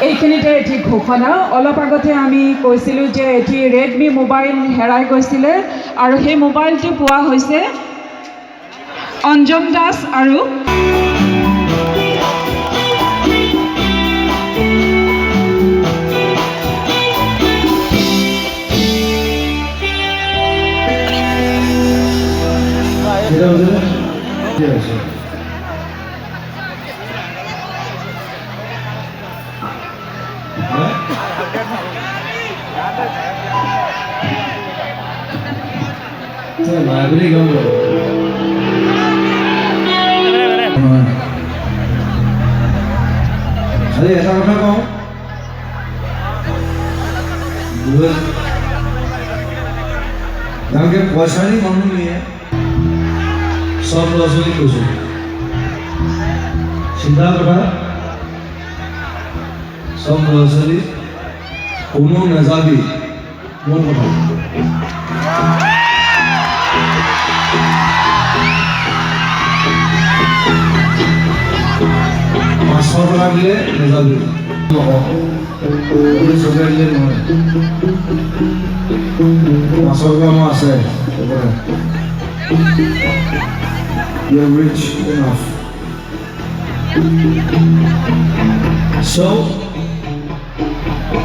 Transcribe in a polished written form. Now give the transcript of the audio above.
এইখিনিতে এটি ঘোষণা অলপ আগতে আমি কৈছিলোঁ যে এটি ৰেডমি মোবাইল হেৰাই গৈছিলে আৰু সেই মোবাইলটো পোৱা হৈছে অঞ্জন দাস আৰু লাইব্ৰেৰি গেল খালি এটা কথা কওঁ তেওঁলোকে পইচাৰী মানুহ নিয়ে সব ল'ৰা ছোৱালী কৈছোঁ চিন্তা কথা সব ল'ৰা ছোৱালী কোনো নাযাবি মোৰ কথা মাছৰ টকা দিলে নাযাবি চৰকাৰ দিলে নহয় মাছৰ টকা মোৰ আছে You're rich enough. So